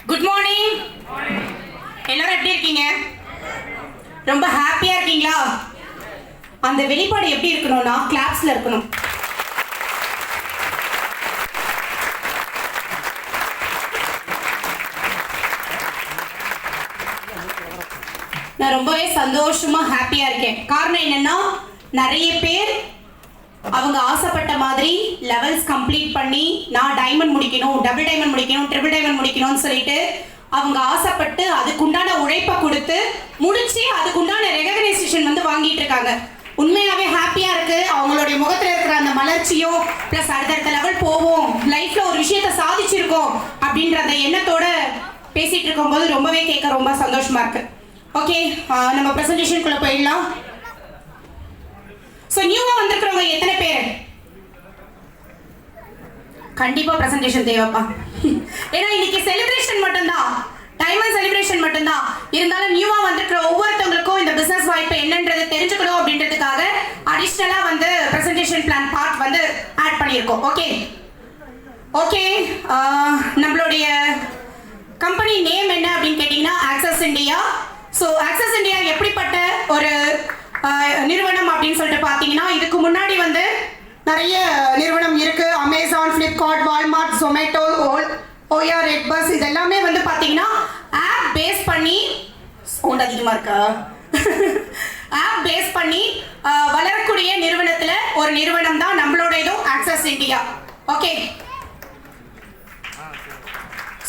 Good morning. எல்லாரும் எப்படி இருக்கீங்க? ரொம்ப ஹாப்பியா இருக்கீங்களா? அந்த வெளிப்பாடு எப்படி இருக்கணும்னா கிளாப்ஸ்ல இருக்கணும். நான் ரொம்பவே சந்தோஷமா ஹாப்பியா இருக்கேன். காரணம் என்னன்னா, நிறைய பேர் அவங்க ஆசைப்பட்ட மாதிரி லெவல்ஸ் கம்ப்ளீட் பண்ணி நான் டைமண்ட் முடிக்கணும், டபுள் டைமண்ட் முடிக்கணும், ட்ரிபிள் டைமண்ட் முடிக்கணும்னு சொல்லிட்டு அவங்க ஆசைப்பட்டு அதுக்குண்டான உழைப்பை கொடுத்து முடிச்சு அதுக்குண்டான ரெகக்னைசேஷன் வந்து வாங்கிட்டு இருக்காங்க. உண்மையாவே ஹாப்பியா இருக்கு. அவங்களுடைய முகத்துல இருக்கிற அந்த மலர்ச்சியும் பிளஸ் அடுத்தடுத்த லெவல் போவோம், லைஃப்ல ஒரு விஷயத்த சாதிச்சிருக்கோம் அப்படின்ற அந்த எண்ணத்தோட பேசிட்டு இருக்கும்போது ரொம்பவே கேட்க ரொம்ப சந்தோஷமா இருக்கு. ஓகே, நம்ம பிரசன்டேஷனுக்குள்ள போயிடலாம். ஸோ நியூவா வந்திருக்கிறவங்க எத்தனை பேர்? கண்டிப்பா பிரசன்டேஷன் தேவைப்பா. ஏன்னா இன்னைக்கு செலிப்ரேஷன் மட்டும்தான், டைமண்ட் செலிப்ரேஷன் மட்டும்தான். இருந்தாலும் நியூவா வந்திருக்கிற ஒவ்வொருத்தவங்களுக்கும் இந்த பிசினஸ் வாய்ப்பு என்னன்றது தெரிஞ்சுக்கணும் அப்படின்றதுக்காக அடிஷ்னலா வந்து பிரசன்டேஷன் பிளான் பார்ட் வந்து ஆட் பண்ணியிருக்கோம். ஓகே ஓகே, நம்மளுடைய கம்பெனி நேம் என்ன அப்படின்னு கேட்டீங்கன்னா access India. So access India எப்படிப்பட்ட ஒரு நிறுவனம் அப்படின்னு சொல்லிட்டு பார்த்தீங்கன்னா, இதுக்கு முன்னாடி வந்து நிறைய நிறுவனம் இருக்கு. அமேசான், ஃப்ளிப்கார்ட், வால்மார்ட், ஜொமேட்டோ, ஓயா, ரெட் பஸ், இது எல்லாமே வந்து பார்த்தீங்கன்னா ஆப் பேஸ் பண்ணி சவுண்ட் அதிகமாக இருக்கா ஆப் பேஸ் பண்ணி வளரக்கூடிய நிறுவனத்தில் ஒரு நிறுவனம் தான் நம்மளோட இதுவும் access India. Okay,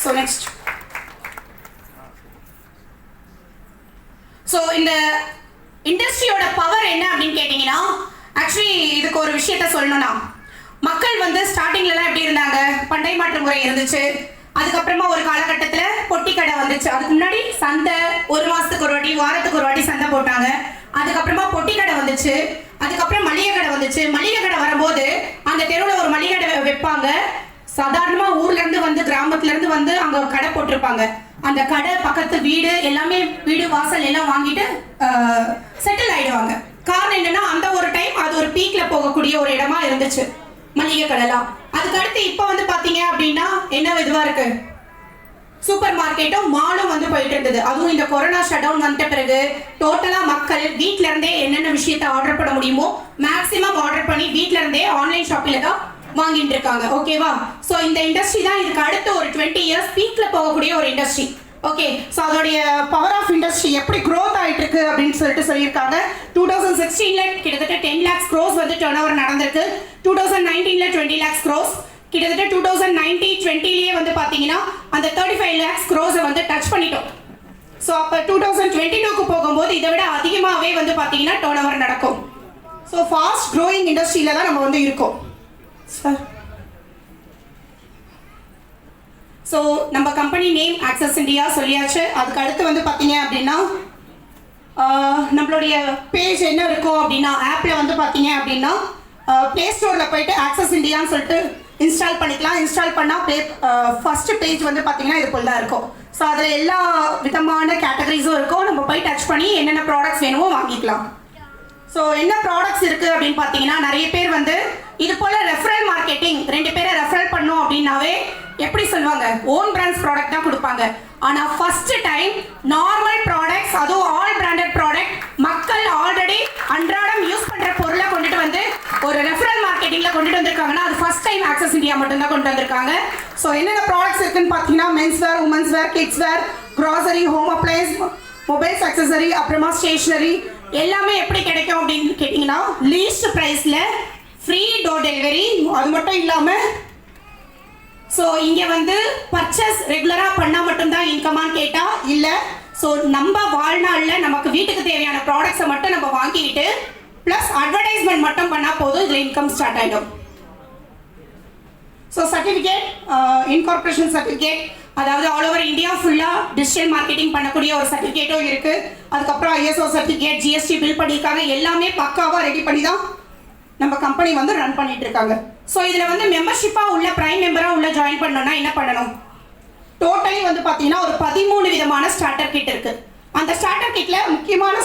so next. So இந்த இண்டஸ்ட்ரியோட பவர் என்ன அப்படின்னு கேட்டிங்கன்னா, ஆக்சுவலி இதுக்கு ஒரு விஷயத்த சொல்லணும்னா, மக்கள் வந்து ஸ்டார்டிங்லலாம் எப்படி இருந்தாங்க, பண்டை மாற்று முறை இருந்துச்சு. அதுக்கப்புறமா ஒரு காலகட்டத்தில் பொட்டி கடை வந்துச்சு. அதுக்கு முன்னாடி சந்தை, ஒரு மாதத்துக்கு ஒரு வாட்டி, வாரத்துக்கு ஒரு வாட்டி சந்தை போட்டாங்க. அதுக்கப்புறமா பொட்டி கடை வந்துச்சு. அதுக்கப்புறம் மளிகை கடை வந்துச்சு. மளிகை கடை வரும்போது அந்த தெருவில் ஒரு மளிகை கடை வைப்பாங்க. சாதாரணமாக ஊர்லேருந்து வந்து கிராமத்துலேருந்து வந்து அங்கே கடை போட்டிருப்பாங்க. அந்த கடை பக்கத்து வீடு எல்லாமே, வீடு வாசல் எல்லாம் வாங்கிட்டு செட்டில் ஆயிடுவாங்க. காரணம் என்னன்னா, அந்த ஒரு டைம் அது ஒரு பீக்ல போகக்கூடிய ஒரு இடமா இருந்துச்சு மளிகை கடைலாம். அதுக்கடுத்து இப்போ வந்து பாத்தீங்க அப்படின்னா என்ன இதுவா இருக்கு, சூப்பர் மார்க்கெட்டும் மாலும் வந்து போயிட்டு இருந்தது. அதுவும் இந்த கொரோனா ஷட் டவுன் வந்துட்ட பிறகு டோட்டலா மக்கள் வீட்ல இருந்தே என்னென்ன விஷயத்த ஆர்டர் பண்ண முடியுமோ மேக்ஸிமம் ஆர்டர் பண்ணி வீட்ல இருந்தே ஆன்லைன் ஷாப்பிங்ல தான் வாங்கிட்டு இருக்காங்க. ஓகேவா? ஸோ இந்த இண்டஸ்ட்ரி தான் இதுக்கு அடுத்து ஒரு 20 இயர்ஸ் பீக்ல போகக்கூடிய ஒரு இண்டஸ்ட்ரி. ஓகே, ஸோ அதோடைய பவர் ஆஃப் இண்டஸ்ட்ரி எப்படி க்ரோத் ஆகிட்டு இருக்கு அப்படின்னு சொல்லியிருக்காங்க. 2016ல கிட்டத்தட்ட 10 lakhs crores வந்து டர்ன் ஓவர் நடந்திருக்கு. 2019ல 20 lakhs crores, கிட்டத்தட்ட 2019-20லேயே வந்து பார்த்தீங்கன்னா அந்த 35 lakhs crores வந்து டச் பண்ணிட்டோம். ஸோ அப்போ 2022க்கு போகும்போது இதை விட அதிகமாகவே வந்து பார்த்தீங்கன்னா டர்ன் ஓவர் நடக்கும். ஸோ ஃபாஸ்ட் க்ரோயிங் இண்டஸ்ட்ரியில தான் நம்ம வந்து இருக்கோம் சார். ஸோ நம்ம கம்பெனி நேம் ஆக்சஸ் இந்தியா சொல்லியாச்சு. அதுக்கு அடுத்து வந்து பார்த்தீங்க அப்படின்னா நம்மளுடைய பேஜ் என்ன இருக்கும் அப்படின்னா, ஆப்பில் வந்து பார்த்தீங்க அப்படின்னா ப்ளே ஸ்டோரில் போயிட்டு ஆக்சஸ் இந்தியான்னு சொல்லிட்டு இன்ஸ்டால் பண்ணிக்கலாம். இன்ஸ்டால் பண்ணால் ஃபர்ஸ்ட் பேஜ் வந்து பார்த்தீங்கன்னா இது போல் தான் இருக்கும். ஸோ அதில் எல்லா விதமான கேட்டகரிஸும் இருக்கும். நம்ம போய் டச் பண்ணி என்னென்ன ப்ராடக்ட்ஸ் வேணுமோ வாங்கிக்கலாம். ஸோ என்ன ப்ராடக்ட்ஸ் இருக்குது அப்படின்னு பார்த்தீங்கன்னா, நிறைய பேர் வந்து இது போல் ரெஃபரல் மார்க்கெட்டிங், 2 பேரை ரெஃபரல் பண்ணோம் அப்படின்னாவே எப்படி சொல்லுவாங்க, ஓன் பிராண்ட்ஸ் ப்ராடக்ட் தான் கொடுப்பாங்க. ஆனால் ஃபர்ஸ்ட் டைம் நார்மல் ப்ராடக்ட்ஸ், அதுவும் ஆல் பிராண்டட் ப்ராடக்ட், மக்கள் ஆல்ரெடி அன்றாடம் யூஸ் பண்ணுற பொருளை கொண்டுட்டு வந்து ஒரு ரெஃபரல் மார்க்கெட்டிங்கில் கொண்டுட்டு வந்திருக்காங்கன்னா அது ஃபர்ஸ்ட் டைம் ஆக்சஸ் இந்தியா மட்டும்தான் கொண்டு வந்திருக்காங்க. ஸோ என்னென்ன ப்ராடக்ட்ஸ் இருக்குன்னு பார்த்தீங்கன்னா, men's wear, women's wear, kids wear, grocery, home appliances, mobiles accessory, அப்புறமா ஸ்டேஷனரி எல்லாமே எப்படி கிடைக்கும் அப்படின்னு கேட்டிங்கன்னா, லீஸ்ட் ப்ரைஸில் ஃப்ரீ டோர் டெலிவரி. அது மட்டும் இல்லாமல் ஸோ இங்கே வந்து பர்ச்சேஸ் ரெகுலராக பண்ணால் மட்டும்தான் இன்கமான்னு கேட்டால் இல்லை. ஸோ நம்ம வாழ்நாளில் நமக்கு வீட்டுக்கு தேவையான ப்ராடக்ட்ஸை மட்டும் நம்ம வாங்கிக்கிட்டு ப்ளஸ் அட்வர்டைஸ்மெண்ட் மட்டும் பண்ணால் போதும், இதில் இன்கம் ஸ்டார்ட் ஆகிடும். ஸோ சர்டிஃபிகேட், இன்கார்பரேஷன் சர்டிஃபிகேட், அதாவது ஆல் ஓவர் இந்தியா ஃபுல்லாக டிஜிட்டல் மார்க்கெட்டிங் பண்ணக்கூடிய ஒரு சர்டிஃபிகேட்டும் இருக்குது. அதுக்கப்புறம் ISO சர்டிஃபிகேட், GST பில் பண்ணியிருக்காங்க. எல்லாமே பக்காவாக ரெடி பண்ணி தான் நம்ம கம்பெனி வந்து ரன் பண்ணிட்டு இருக்காங்க. ஸோ இதில் வந்து மெம்பர்ஷிப்பாக உள்ள பிரைம் மெம்பராக உள்ள ஜாயின் பண்ணணும்னா என்ன பண்ணணும்? டோட்டலி வந்து பார்த்தீங்கன்னா ஒரு 13 விதமான ஸ்டார்டர் கிட் இருக்குது. அந்த ஸ்டார்டர் கிட்டில் முக்கியமான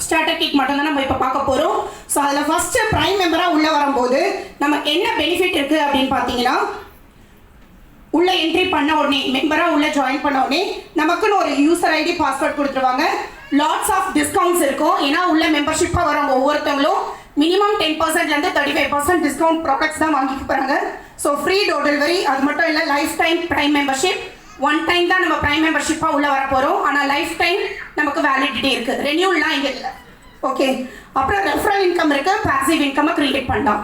ஸ்டார்டர் கிட் மட்டும்தான் நம்ம இப்போ பார்க்க போகிறோம். ஸோ அதில் ஃபஸ்ட்டு பிரைம் மெம்பராக உள்ளே வரும்போது நமக்கு என்ன பெனிஃபிட் இருக்குது அப்படின்னு பார்த்தீங்கன்னா, உள்ள என்ட்ரி பண்ண உடனே மெம்பராக உள்ள ஜாயின் பண்ண உடனே நமக்குன்னு ஒரு யூசர் ஐடி பாஸ்வேர்ட் கொடுத்துருவாங்க. லாட்ஸ் ஆஃப் டிஸ்கவுண்ட்ஸ் இருக்கும். ஏன்னா உள்ள மெம்பர்ஷிப்பாக வரவங்க ஒவ்வொருத்தவங்களும் மினிமம் 10%லேருந்து 35% டிஸ்கவுண்ட் ப்ராடக்ட்ஸ் தான் வாங்கிட்டு போகிறாங்க. So free door delivery. அது மட்டும் இல்லை, life time prime membership. One time தான் நம்ம ப்ரைம் மெம்பர்ஷிப்பாக உள்ள வர போகிறோம். ஆனால் லைஃப் டைம் நமக்கு வேலிடிட்டி இருக்குது, ரெனியூல்லாம் இங்கே இல்லை. ஓகே, அப்புறம் ரெஃபரல் இன்கம் இருக்குது, பாசிவ் இன்கம்மை கிரியேட் பண்ணலாம்.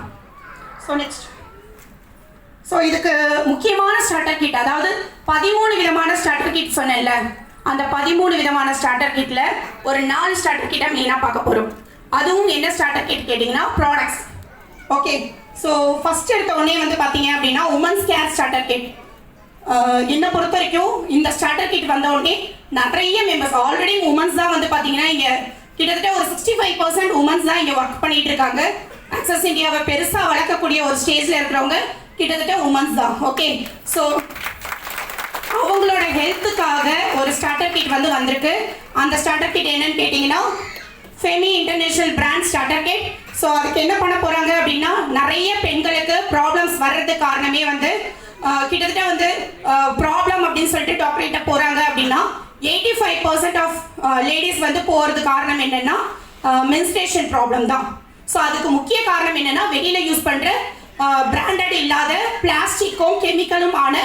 ஸோ நெக்ஸ்ட், ஸோ இதுக்கு முக்கியமான ஸ்டார்டர் கிட், அதாவது 13 விதமான ஸ்டார்டர் கிட் சொன்னேன்ல, அந்த 13 விதமான ஸ்டார்டர் கிட்டில் ஒரு 4 ஸ்டார்டர் கிட்டை மெயினாக பார்க்க போகிறோம். அதுவும் என்ன ஸ்டார்டர் கிட் கேட்டிங்கன்னா ப்ராடக்ட்ஸ். ஓகே, ஸோ ஃபஸ்ட் எடுத்த உடனே வந்து பார்த்தீங்க அப்படின்னா உமன்ஸ் கேர் ஸ்டார்டர் கிட். என்னை பொறுத்த வரைக்கும் இந்த ஸ்டார்டர் கிட் வந்த உடனே நிறைய மெம்பர்ஸ், ஆல்ரெடி உமன்ஸ் தான் வந்து பார்த்தீங்கன்னா இங்கே கிட்டத்தட்ட ஒரு 65% உமன்ஸ் தான் இங்கே ஒர்க் பண்ணிட்டு இருக்காங்க. அக்சஸ் இந்தியாவை பெருசாக வளர்க்கக்கூடிய ஒரு ஸ்டேஜில் இருக்கிறவங்க கிட்டத்தட்ட உமன்ஸ் தான். ஓகே, ஸோ அவங்களோட ஹெல்த்துக்காக ஒரு ஸ்டார்டர் கிட் வந்து வந்திருக்கு. அந்த ஸ்டார்டர் கிட் என்னன்னு கேட்டிங்கன்னா Femi international brand starter kit. So அதுக்கு என்ன பண்ண போகிறாங்க அப்படின்னா, நிறைய பெண்களுக்கு ப்ராப்ளம்ஸ் வர்றதுக்கு காரணமே வந்து கிட்டத்தட்ட வந்து ப்ராப்ளம் அப்படின்னு சொல்லிட்டு டாக்டர்கிட்ட போகிறாங்க அப்படின்னா 85% ஆஃப் லேடிஸ் வந்து போகிறது காரணம் என்னென்னா மென்ஸ்ட்ரேஷன் ப்ராப்ளம் தான். ஸோ அதுக்கு முக்கிய காரணம் என்னென்னா வெளியில் யூஸ் பண்ணுற பிராண்டட் இல்லாத பிளாஸ்டிக்கும் கெமிக்கலும் ஆன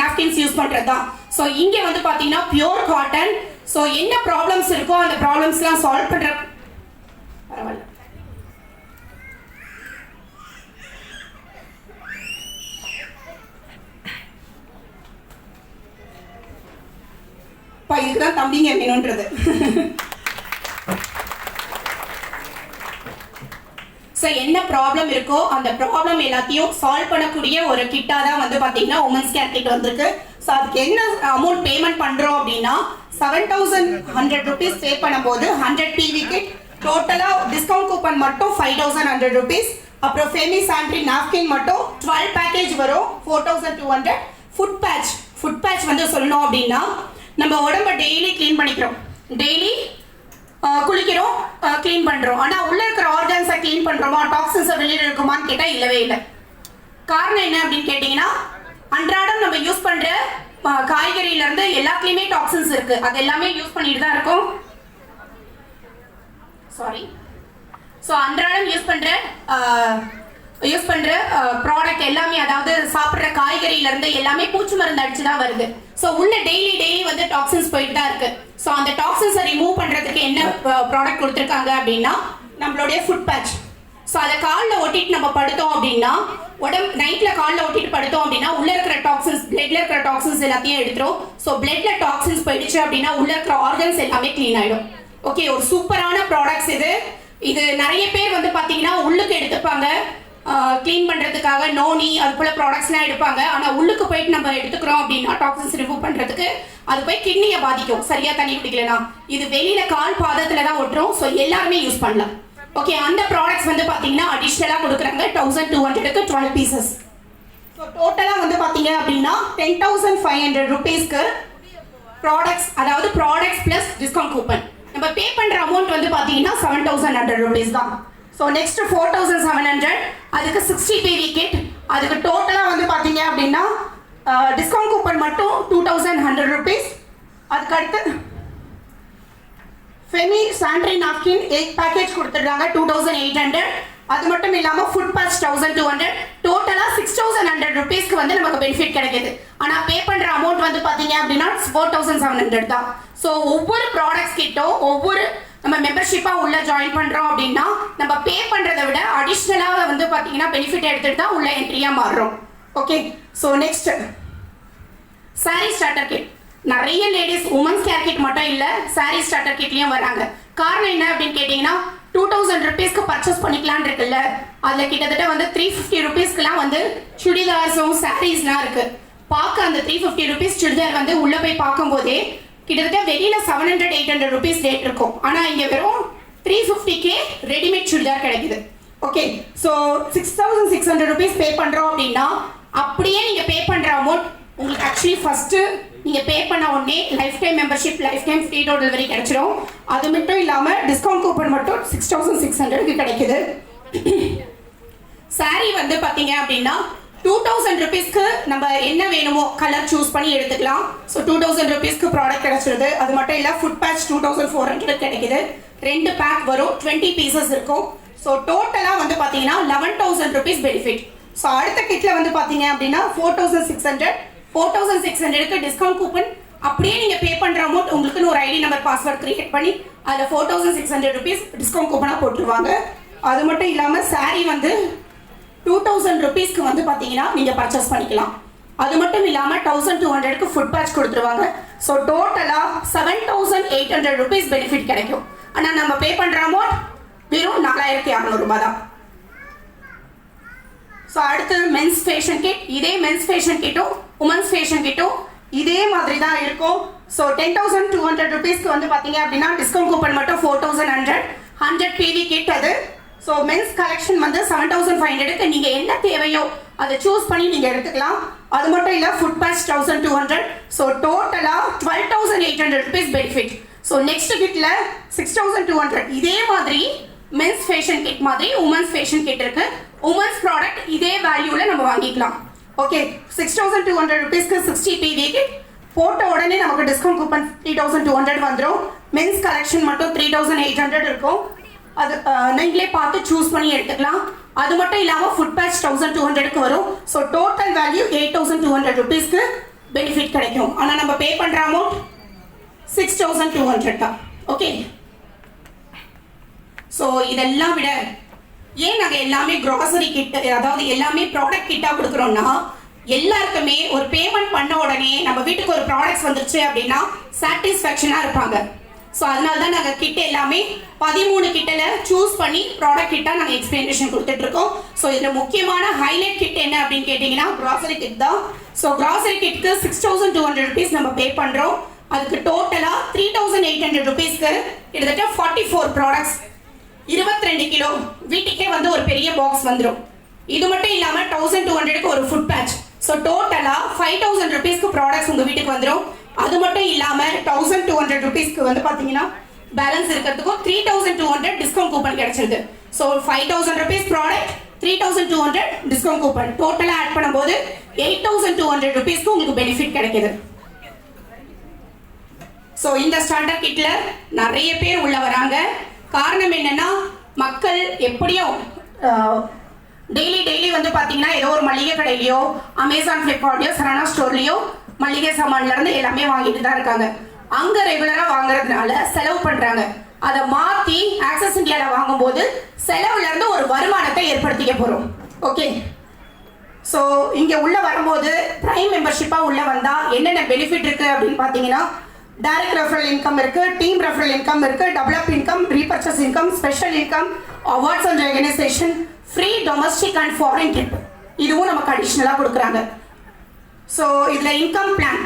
நாப்கின்ஸ் யூஸ் பண்ணுறது தான். ஸோ இங்கே வந்து பார்த்தீங்கன்னா பியூர் காட்டன். ஸோ என்ன ப்ராப்ளம்ஸ் இருக்கோ அந்த ப்ராப்ளம்ஸ்லாம் சால்வ் பண்ணுற பரவாயில்ல இதுக்கு தான் தம்பிங்க வேணுன்றது. ஸோ என்ன ப்ராப்ளம் இருக்கோ அந்த ப்ராப்ளம் எல்லாத்தையும் சால்வ் பண்ணக்கூடிய ஒரு கிட்டாக தான் வந்து பார்த்தீங்கன்னா உமன்ஸ் கேர் கிட் வந்திருக்கு. ஸோ அதுக்கு என்ன அமௌண்ட் பேமெண்ட் பண்ணுறோம் அப்படின்னா 7,100 rupees பே பண்ணும்போது 100 PV கிட், டோட்டலாக டிஸ்கவுண்ட் கூப்பன் மட்டும் 5,100 rupees. அப்புறம் ஃபெமி சானிட்டரி நாப்கின் மட்டும் 12 பேக்கேஜ் வரும் 4,200. ஃபுட் பேட்ச் வந்து சொல்லணும் அப்படின்னா நம்ம உடம்ப டெய்லி க்ளீன் பண்ணிக்கிறோம், டெய்லி குளிக்கிறோம், க்ளீன் பண்ணுறோம். ஆனால் உள்ளே இருக்கிற ஆர்கன்ஸை க்ளீன் பண்ணுறோமா, டாக்ஸின்ஸை வெளியில் இருக்குமான்னு கேட்டால் இல்லவே இல்லை. காரணம் என்ன அப்படின்னு கேட்டிங்கன்னா, அன்றாடம் நம்ம யூஸ் பண்ணுற காய்கறியிலேருந்து எல்லாத்துலேயுமே டாக்ஸின்ஸ் இருக்குது. அது எல்லாமே யூஸ் பண்ணிட்டு தான் இருக்கும். ஸோ அன்றாடம் யூஸ் பண்ணுற ப்ராடக்ட் எல்லாமே, அதாவது சாப்பிட்ற காய்கறியிலேருந்து எல்லாமே பூச்சி மருந்து அடிச்சு தான் வருது. ஸோ உள்ள டெய்லி வந்து டாக்ஸின்ஸ் போயிட்டு தான் இருக்கு. ஸோ அந்த டாக்ஸின்ஸை ரிமூவ் பண்ணுறதுக்கு என்ன ப்ராடக்ட் கொடுத்துருக்காங்க அப்படின்னா நம்மளுடைய ஃபுட் பேட்ச். ஸோ அதை காலில் ஒட்டிட்டு நம்ம படுத்தோம் அப்படின்னா, நைட்டில் காலில் ஒட்டிட்டு படுத்தோம் அப்படின்னா உள்ள இருக்கிற டாக்ஸின்ஸ், பிளட்ல இருக்கிற டாக்ஸின்ஸ் எல்லாத்தையும் எடுத்துரும். ஸோ பிளட்ல டாக்ஸின்ஸ் போயிடுச்சு அப்படின்னா உள்ள இருக்கிற ஆர்கன்ஸ் எல்லாமே க்ளீன் ஆகிடும். ஓகே, ஒரு சூப்பரான ப்ராடக்ட்ஸ் இது நிறைய பேர் வந்து பார்த்தீங்கன்னா உள்ளுக்கு எடுத்துப்பாங்க க்ளீன் பண்ணுறதுக்காக, நோனி அது போல் ப்ராடக்ட்ஸ்லாம் எடுப்பாங்க. ஆனால் உள்ளுக்கு போயிட்டு நம்ம எடுத்துக்கிறோம் அப்படின்னா டாக்ஸின்ஸ் ரிமூவ் பண்ணுறதுக்கு அது போய் கிட்னியை பாதிக்கும், சரியாக தண்ணி குடிக்கலனா. இது வெளியில் கால் பாதத்தில் தான் ஒட்டுரும். ஸோ எல்லாருமே யூஸ் பண்ணலாம். ஓகே, அந்த ப்ராடக்ட்ஸ் வந்து பார்த்தீங்கன்னா அடிஷ்னலாக கொடுக்குறாங்க 1,200க்கு 12 பீசஸ். ஸோ டோட்டலாக வந்து பார்த்தீங்க அப்படின்னா 10,500 rupeesக்கு ப்ராடக்ட்ஸ், அதாவது ப்ராடக்ட்ஸ் ப்ளஸ் டிஸ்கவுண்ட் கூப்பன். நம்ம பே பண்ணுற அமௌண்ட் வந்து பார்த்தீங்கன்னா 7,100 rupees தான். ஸோ நெக்ஸ்ட் 4,700, அதுக்கு 60 PV கிட். அதுக்கு டோட்டலாக வந்து பார்த்தீங்க அப்படின்னா டிஸ்கவுண்ட் கூப்பன் மட்டும் 2,100 rupees. அதுக்கு அடுத்து ஃபெமி சானிட்டரி நாப்கின் 8 பேக்கேஜ் கொடுத்துருக்காங்க 2,800. அது மட்டும் இல்லாமல் ஃபுட் பேட்ச் 1,200. டோட்டலாக 6,100 rupeesக்கு வந்து நமக்கு பெனிஃபிட் கிடைக்கிது. ஆனால் பே பண்ணுற அமௌண்ட் வந்து பார்த்தீங்க அப்படின்னா 4,700 தான். ஸோ ஒவ்வொரு ப்ராடக்ட்ஸ் கிட்டும் ஒவ்வொரு நம்ம மெம்பர்ஷிப்பாக உள்ள ஜாயின் பண்ணுறோம் அப்படின்னா நம்ம பே பண்ணுறதை விட அடிஷ்னலாக வந்து பார்த்தீங்கன்னா பெனிஃபிட் எடுத்துகிட்டு தான் உள்ள என்ட்ரியாக மாறுறோம். Okay, so next sari starter kit. நிறைய லேடிஸ் உமன்ஸ் கேர் கிட் மட்டும் இல்லை, சாரீ ஸ்டார்டர் கிட்லேயும் வராங்க. காரணம் என்ன அப்படின்னு கேட்டிங்கன்னா 2,000 rupeesக்கு பர்ச்சேஸ் பண்ணிக்கலான் இருக்குல்ல, அதில் கிட்டத்தட்ட வந்து 350 rupeesக்குலாம் வந்து சுடிதார்ஸும் சாரீஸ்லாம் இருக்குது. பார்க்க அந்த 350 rupees சுடிதார் வந்து உள்ளே போய் பார்க்கும்போதே கிட்டத்தட்ட வெளியில் 700-800 rupees ரேட் இருக்கும். ஆனால் இங்கே வெறும் 350K ரெடிமேட் சுடிதார் கிடைக்குது. ஓகே, ஸோ 6,600 rupees பே பண்ணுறோம் அப்படின்னா அப்படியே நீங்கள் பே பண்ணுற அமௌண்ட் உங்களுக்கு ஆக்சுவலி ஃபஸ்ட்டு நீங்கள் பே பண்ண உடனே life time membership, life time free door delivery கிடைச்சிடும். அது மட்டும் இல்லாமல் டிஸ்கவுண்ட் கூப்பன் மட்டும் 6,600க்கு கிடைக்குது. சாரீ வந்து பார்த்தீங்க அப்படின்னா 2000 rupeesக்கு நம்ம என்ன வேணுமோ கலர் சூஸ் பண்ணி எடுத்துக்கலாம். ஸோ 2000 rupeesக்கு ப்ராடக்ட் கிடைச்சிருது. அது மட்டும் இல்லை ஃபுட் பேட்ச் 2400 கிடைக்குது. 2 பேக் வரும், 20 பீசஸ் இருக்கும். ஸோ டோட்டலாக வந்து பார்த்தீங்கன்னா 11,000 rupees பெனிஃபிட். ஸோ அடுத்த கிட்ல வந்து பார்த்தீங்க அப்படின்னா 4,600க்கு டிஸ்கவுண்ட் கூப்பன். அப்படியே நீங்கள் பே பண்ணுற அமௌண்ட் உங்களுக்குன்னு ஒரு ஐடி நம்பர் பாஸ்வேர்ட் கிரியேட் பண்ணி அதில் 4,600 rupees டிஸ்கவுண்ட் கூப்பனாக போட்டுருவாங்க. அது மட்டும் இல்லாமல் சாரீ வந்து 2,000 rupeesக்கு வந்து பார்த்தீங்கன்னா நீங்கள் பர்ச்சேஸ் பண்ணிக்கலாம். அது மட்டும் இல்லாமல் 1,200க்கு ஃபுட் பேட்ச் கொடுத்துருவாங்க. ஸோ டோட்டலாக 7,800 rupees பெனிஃபிட் கிடைக்கும். ஆனால் நம்ம பே பண்ணுற அமௌண்ட் வெறும் 4,600 ரூபாய் தான். ஸோ அடுத்து மென்ஸ் ஃபேஷன் கிட். இதே மென்ஸ் ஃபேஷன் கிட்டும் உமன்ஸ் ஃபேஷன் கிட்டும் இதே மாதிரி தான் இருக்கும். ஸோ 10,200 rupeesக்கு வந்து பார்த்தீங்க அப்படின்னா டிஸ்கவுண்ட் கூப்பன் மட்டும் 4,100 100 PV கிட் அது. ஸோ மென்ஸ் கலெக்ஷன் வந்து 7,500க்கு நீங்கள் என்ன தேவையோ அதை சூஸ் பண்ணி நீங்கள் எடுத்துக்கலாம். அது மட்டும் இல்லை ஃபுட் பேட்ச் 1,200. ஸோ டோட்டலாக 12,800 rupees பெனிஃபிட். ஸோ நெக்ஸ்ட் கிட்டில் 6,200. இதே மாதிரி மென்ஸ் ஃபேஷன் கிட் மாதிரி உமன்ஸ் ஃபேஷன் கிட் இருக்கு. உமன்ஸ் ப்ராடக்ட் இதே வேல்யூவில் நம்ம வாங்கிக்கலாம். ஓகே, 6,200 rupeesக்கு 60 PV கிட் போட்ட உடனே நமக்கு டிஸ்கவுண்ட் கூப்பன் 3,200 வந்துடும். மென்ஸ் கலெக்ஷன் மட்டும் 3,800 இருக்கும். அது நீங்களே பார்த்து சூஸ் பண்ணி எடுத்துக்கலாம். அது மட்டும் இல்லாமல் ஃபுட் பேட்ச் 1,200க்கு வரும். ஸோ டோட்டல் வேல்யூ 8,200 rupeesக்கு பெனிஃபிட் கிடைக்கும். ஆனால் நம்ம பே பண்ணுற அமௌண்ட் 6,200 தான். ஓகே, ஸோ இதெல்லாம் விட ஏன் நாங்கள் எல்லாமே க்ராசரி கிட், அதாவது எல்லாமே ப்ராடக்ட் கிட்டாக கொடுக்குறோம்னா எல்லாருக்குமே ஒரு பேமெண்ட் பண்ண உடனே நம்ம வீட்டுக்கு ஒரு ப்ராடக்ட்ஸ் வந்துருச்சு அப்படின்னா சாட்டிஸ்ஃபேக்ஷனாக இருப்பாங்க. ஸோ அதனால தான் நாங்கள் கிட்ட எல்லாமே 13 கிட்டில் சூஸ் பண்ணி ப்ராடக்ட் கிட்டாக நாங்கள் எக்ஸ்பிளனேஷன் கொடுத்துட்ருக்கோம். ஸோ இதில் முக்கியமான ஹைலைட் கிட் என்ன அப்படின்னு கேட்டிங்கன்னா க்ராசரி கிட் தான். ஸோ க்ராசரி கிட்க்கு 6,200 rupees நம்ம பே பண்ணுறோம். அதுக்கு டோட்டலாக 3,800 rupeesக்கு கிட்டத்தட்ட 44 ப்ராடக்ட்ஸ் 22 கிலோ வீட்டுக்கே வந்து ஒரு பெரிய பாக்ஸ் வந்துடும். இது மட்டும் இல்லாமல் 1,200க்கு ஒரு ஃபுட் பேட்ச். ஸோ டோட்டலாக 5,000 rupeesக்கு ப்ராடக்ட்ஸ் உங்கள் வீட்டுக்கு வந்துடும். அது மட்டும் இல்லாமல் 1,200 rupeesக்கு வந்து பார்த்தீங்கன்னா பேலன்ஸ் இருக்கிறதுக்கும் 3,200 டிஸ்கவுண்ட் கூப்பன் கிடைச்சிருது. So 5,000 rupees product, 3,200 discount coupon, டோட்டலாக ஆட் பண்ணும்போது 8,200 rupeesக்கு உங்களுக்கு பெனிஃபிட் கிடைக்குது. ஸோ இந்த ஸ்டார்டர் கிட்ல நிறைய பேர் உள்ள வராங்க. காரணம் என்னன்னா மக்கள் எப்படியும் டெய்லி வந்து பார்த்தீங்கன்னா ஏதோ ஒரு மளிகை கடையிலையோ அமேசான் ஃப்ளிப்கார்ட்லையோ சரணா ஸ்டோர்லையோ மளிகை சாமான்லேருந்து எல்லாமே வாங்கிட்டு தான் இருக்காங்க. அங்கே ரெகுலராக வாங்குறதுனால செலவு பண்ணுறாங்க. அதை மாற்றி ஆக்சஸ் இந்தியாவில் வாங்கும்போது செலவுலேருந்து ஒரு வருமானத்தை ஏற்படுத்திக்க போகிறோம். ஓகே, ஸோ இங்கே உள்ளே வரும்போது ப்ரைம் மெம்பர்ஷிப்பாக உள்ளே வந்தால் என்னென்ன பெனிஃபிட் இருக்குது அப்படின்னு பார்த்தீங்கன்னா டைரக்ட் ரெஃபரல் இன்கம் இருக்குது, டீம் ரெஃபரல் இன்கம் இருக்குது, develop income, repurchase income, special income, awards and recognition, free domestic and foreign trip இதுவும் நமக்கு அடிஷ்னலாக கொடுக்குறாங்க. ஸோ இதில் இன்கம் பிளான்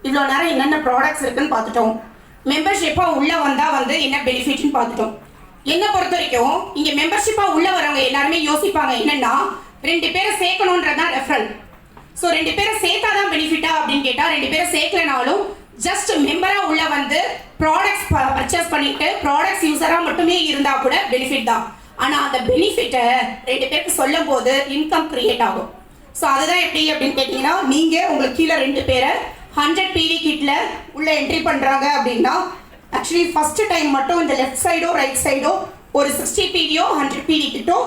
இவ்வளோ நேரம் என்னென்ன ப்ராடக்ட்ஸ் இருக்குன்னு பார்த்துட்டோம். மெம்பர்ஷிப்பாக உள்ளே வந்தால் வந்து என்ன பெனிஃபிட்னு பார்த்துட்டோம். என்னை பொறுத்த வரைக்கும் இங்கே மெம்பர்ஷிப்பாக உள்ளே வரவங்க எல்லாருமே யோசிப்பாங்க என்னென்னா 2 பேரை சேர்க்கணுன்றதான் ரெஃபரல். ஸோ 2 பேரை சேர்த்தா தான் பெனிஃபிட்டா அப்படின்னு கேட்டால் 2 பேரை சேர்க்கலனாலும் ஜஸ்ட் மெம்பராக உள்ள வந்து ப்ராடக்ட்ஸ் பர்ச்சேஸ் பண்ணிட்டு ப்ராடக்ட்ஸ் யூஸராக மட்டுமே இருந்தால் கூட பெனிஃபிட் தான். ஆனால் அந்த பெனிஃபிட்டை 2 பேருக்கு சொல்லும் போது இன்கம் கிரியேட் ஆகும். ஸோ அதுதான் எப்படி அப்படின்னு கேட்டிங்கன்னா நீங்கள் உங்களுக்கு கீழே 2 பேரை 100 PV கிட்டில் உள்ளே என்ட்ரி பண்ணுறாங்க அப்படின்னா ஆக்சுவலி ஃபஸ்ட்டு டைம் மட்டும் இந்த லெஃப்ட் சைடோ ரைட் சைடோ ஒரு 60 PVயோ 100 PV கிட்டோ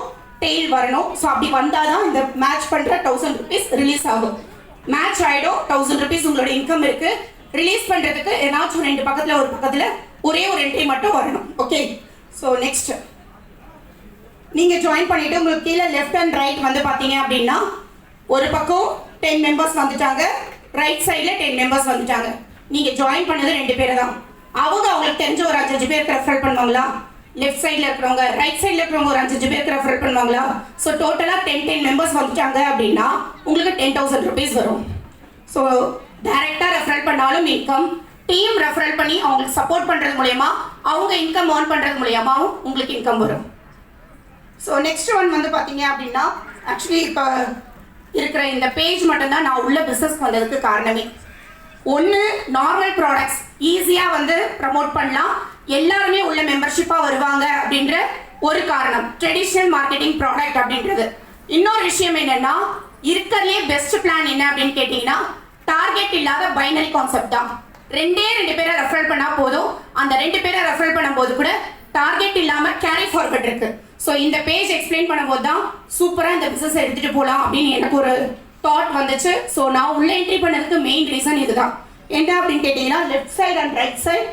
டெய்ல் வரணும். ஸோ அப்படி வந்தால் தான் இந்த மேட்ச் பண்ணுற 1,000 rupees ரிலீஸ் ஆகும். மேட்ச் ஆகிடும், 1,000 rupees உங்களோட இன்கம் இருக்குது. ரிலீஸ் பண்ணுறதுக்கு ஏதாச்சும் 2 பக்கத்தில் ஒரு பக்கத்தில் ஒரே ஒரு என்ட்ரி மட்டும் வரணும். ஓகே, ஸோ நெக்ஸ்ட் நீங்கள் ஜாயின் பண்ணிவிட்டு உங்களுக்கு கீழே லெஃப்ட் அண்ட் ரைட் வந்து பார்த்தீங்க அப்படின்னா ஒரு பக்கம் 10 மெம்பர்ஸ் வந்துட்டாங்க, ரைட் சைடில் 10 மெம்பர்ஸ் வந்துட்டாங்க. நீங்கள் ஜாயின் பண்ணது 2 பேர் தான். அவங்களுக்கு தெரிஞ்ச ஒரு 5 பேருக்கு ரெஃபர் பண்ணுவாங்களா, லெஃப்ட் சைடில் இருக்கிறவங்க ரைட் சைடில் இருக்கிறவங்க ஒரு 5 பேருக்கு ரெஃபர் பண்ணுவாங்களா. ஸோ டோட்டலாக 10 மெம்பர்ஸ் வந்துட்டாங்க அப்படின்னா உங்களுக்கு 10,000 rupees வரும். ஸோ டைரெக்டாக ரெஃபரல் பண்ணாலும் இன்கம், டீம் ரெஃபரல் பண்ணி அவங்களுக்கு சப்போர்ட் பண்ணுறது மூலயமா அவங்க இன்கம் ஏர்ன் பண்ணுறது மூலயமாவும் உங்களுக்கு இன்கம் வரும். ஸோ நெக்ஸ்ட் ஒன் வந்து பார்த்தீங்க அப்படின்னா ஆக்சுவலி இப்போ இருக்கிற இந்த பேஜ் மட்டும்தான் நான் உள்ள பிஸ்னஸ்க்கு வந்ததுக்கு காரணமே. ஒன்று, நார்மல் ப்ராடக்ட்ஸ் ஈஸியாக வந்து ப்ரமோட் பண்ணலாம், எல்லாருமே உள்ள மெம்பர்ஷிப்பாக வருவாங்க அப்படின்ற ஒரு காரணம், ட்ரெடிஷ்னல் மார்க்கெட்டிங் ப்ராடக்ட் அப்படின்றது. இன்னொரு விஷயம் என்னென்னா இருக்கிறதுலே பெஸ்ட் பிளான் என்ன அப்படின்னு கேட்டீங்கன்னா டார்கெட் இல்லாத பைனரி கான்செப்ட் தான். ரெண்டு பேரை ரெஃபரல் பண்ணா போதும். அந்த 2 பேரை ரெஃபரல் பண்ணும்போது கூட டார்கெட் இல்லாம கேரி ஃபார்வர்ட் இருக்கு. ஸோ இந்த பேஜ் எக்ஸ்பிளைன் பண்ணும்போது தான் சூப்பரா இந்த பிசினஸ் எடுத்துட்டு போகலாம் அப்படின்னு எனக்கு ஒரு தாட் வந்துச்சு. ஸோ நான் உள்ள என்ட்ரி பண்ணதுக்கு மெயின் ரீசன் இதுதான். என்ன அப்படின்னு கேட்டீங்கன்னா left side and right side.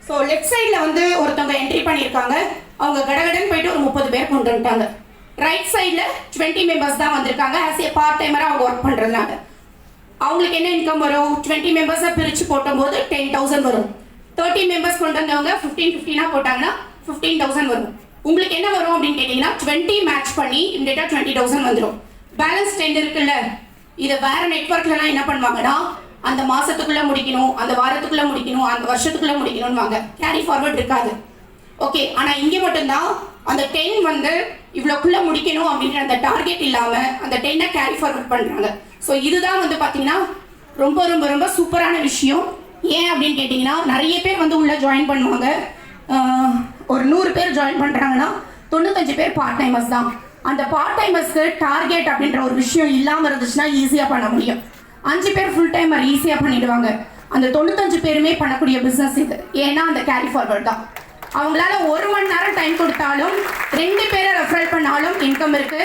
So left சைடில் வந்து ஒருத்தவங்க என்ட்ரி பண்ணியிருக்காங்க. அவங்க கடகடன் போயிட்டு ஒரு 30 பேர் கொண்டு வந்துட்டாங்க. ரைட் சைடில் 20 மெம்பர்ஸ் தான் வந்திருக்காங்க. ஆஸ் ஏ பார்ட் டைமராக அவங்க ஒர்க் பண்ணுறதுனால அவங்களுக்கு என்ன இன்கம் வரும்? 20 மெம்பர்ஸை பிரித்து போட்டும்போது 10,000 வரும். 30 மெம்பர்ஸ் கொண்டு வந்தவங்க 15 போட்டாங்கன்னா 15,000 வரும். உங்களுக்கு என்ன வரும் அப்படின்னு கேட்டிங்கன்னா 20 மேட்ச் பண்ணி இம்மிடியேட்டாக 20,000 வந்துடும். பேலன்ஸ் 10 இருக்குல்ல, இதை வேற நெட்ஒர்க்லலாம் என்ன பண்ணுவாங்கன்னா அந்த மாசத்துக்குள்ள முடிக்கணும், அந்த வாரத்துக்குள்ள முடிக்கணும், அந்த வருஷத்துக்குள்ள முடிக்கணும்னு வாங்க. கேரி ஃபார்வர்ட் இருக்காது. ஓகே, ஆனால் இங்கே மட்டும்தான் அந்த 10 வந்து இவ்வளோக்குள்ள முடிக்கணும் அப்படின்ற அந்த டார்கெட் இல்லாமல் அந்த 10 கேரி ஃபார்வர்ட் பண்ணுறாங்க. ஸோ இதுதான் வந்து பார்த்தீங்கன்னா ரொம்ப ரொம்ப ரொம்ப சூப்பரான விஷயம். ஏன் அப்படின்னு கேட்டிங்கன்னா நிறைய பேர் வந்து உள்ளே ஜாயின் பண்ணுவாங்க. ஒரு 100 பேர் ஜாயின் பண்ணுறாங்கன்னா 95 பேர் பார்ட் டைமர்ஸ் தான். அந்த பார்ட் டைமர்ஸ்க்கு டார்கெட் அப்படின்ற ஒரு விஷயம் இல்லாமல் இருந்துச்சுன்னா ஈஸியாக பண்ண முடியும். 5 பேர் ஃபுல் டைமர் ஈஸியாக பண்ணிடுவாங்க. அந்த 95 பேருமே பண்ணக்கூடிய பிஸ்னஸ் இது. ஏன்னா அந்த கேரி ஃபார்வர்ட் தான். அவங்களால 1 மணி நேரம் டைம் கொடுத்தாலும் 2 பேரை ரெஃபரல் பண்ணாலும் இன்கம் இருக்கு.